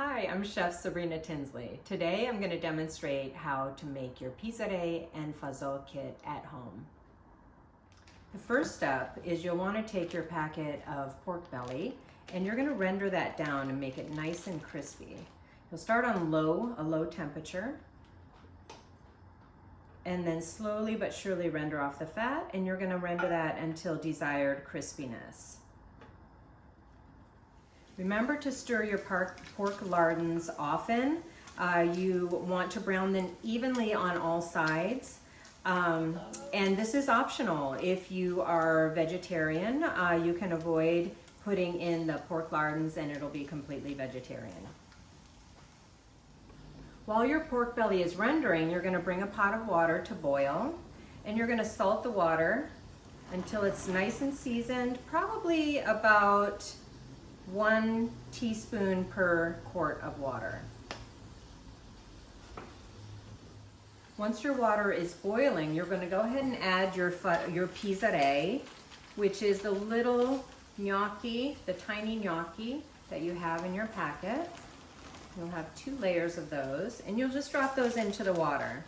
Hi, I'm Chef Sabrina Tinsley. Today I'm going to demonstrate how to make your Pisarei and Fasò kit at home. The first step is you'll want to take your packet of pork belly and you're going to render that down and make it nice and crispy. You'll start on a low temperature, and then slowly but surely render off the fat, and you're going to render that until desired crispiness. Remember to stir your pork lardons often. You want to brown them evenly on all sides. And this is optional. If you are vegetarian, you can avoid putting in the pork lardons and it'll be completely vegetarian. While your pork belly is rendering, you're going to bring a pot of water to boil, and you're going to salt the water until it's nice and seasoned, probably about 1 teaspoon per quart of water. Once your water is boiling, you're going to go ahead and add your Pisarei, which is the little gnocchi, the tiny gnocchi that you have in your packet. You'll have 2 layers of those, and you'll just drop those into the water.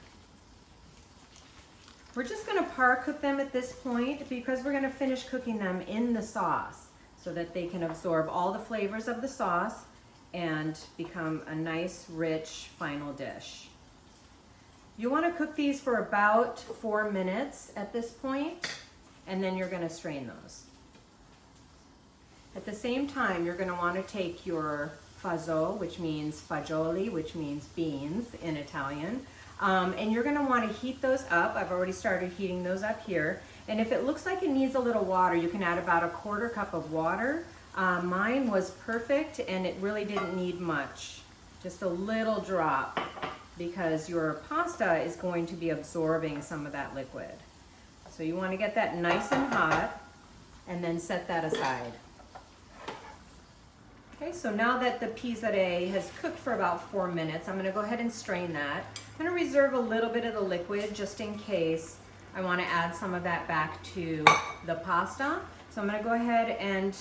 We're just going to par cook them at this point because we're going to finish cooking them in the sauce, so that they can absorb all the flavors of the sauce and become a nice, rich, final dish. You want to cook these for about 4 minutes at this point, and then you're going to strain those. At the same time, you're going to want to take your Fasò, which means fagioli, which means beans in Italian, and you're going to want to heat those up. I've already started heating those up here. And if it looks like it needs a little water, you can add about 1/4 cup of water. Mine was perfect and it really didn't need much, just a little drop, because your pasta is going to be absorbing some of that liquid. So you want to get that nice and hot and then set that aside. Okay, so now that the Pisarei has cooked for about 4 minutes, I'm going to go ahead and strain that. I'm going to reserve a little bit of the liquid just in case I want to add some of that back to the pasta. So I'm going to go ahead and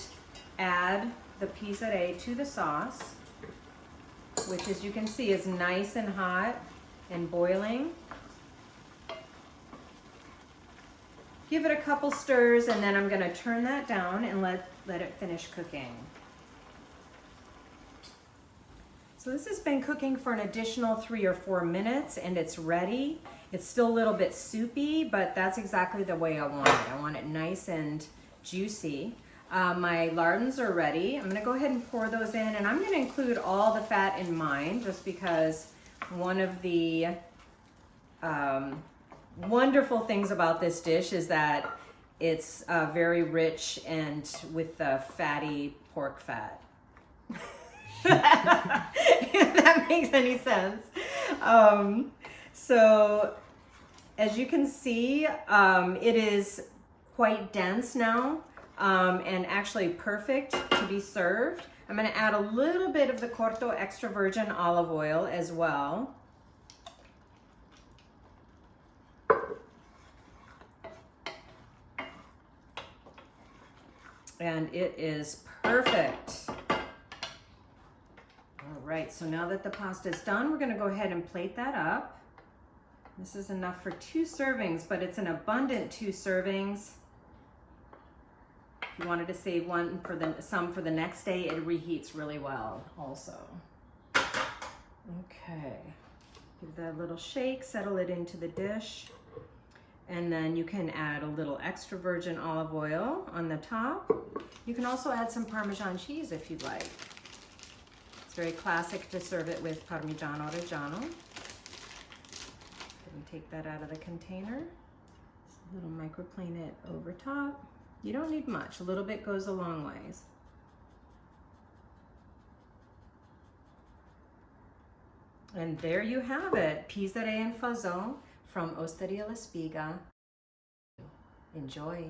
add the Pisarei to the sauce, which, as you can see, is nice and hot and boiling. Give it a couple stirs, and then I'm going to turn that down and let it finish cooking. So this has been cooking for an additional 3 or 4 minutes, and it's ready. It's still a little bit soupy, but that's exactly the way I want it. I want it nice and juicy. My lardons are ready. I'm gonna go ahead and pour those in, and I'm gonna include all the fat in mine just because one of the wonderful things about this dish is that it's very rich and with the fatty pork fat. If that makes any sense. So as you can see, it is quite dense now, and actually perfect to be served. I'm going to add a little bit of the Corto extra virgin olive oil as well. And it is perfect. All right, so now that the pasta is done, we're going to go ahead and plate that up. This is enough for 2 servings, but it's an abundant 2 servings. If you wanted to save some for the next day, it reheats really well also. Okay, give that a little shake, settle it into the dish, and then you can add a little extra virgin olive oil on the top. You can also add some Parmesan cheese if you'd like. It's very classic to serve it with Parmigiano Reggiano. And take that out of the container. Just a little microplane it over top. You don't need much. A little bit goes a long ways. And there you have it, Pisarei and Fasò from Osteria la Spiga. Enjoy.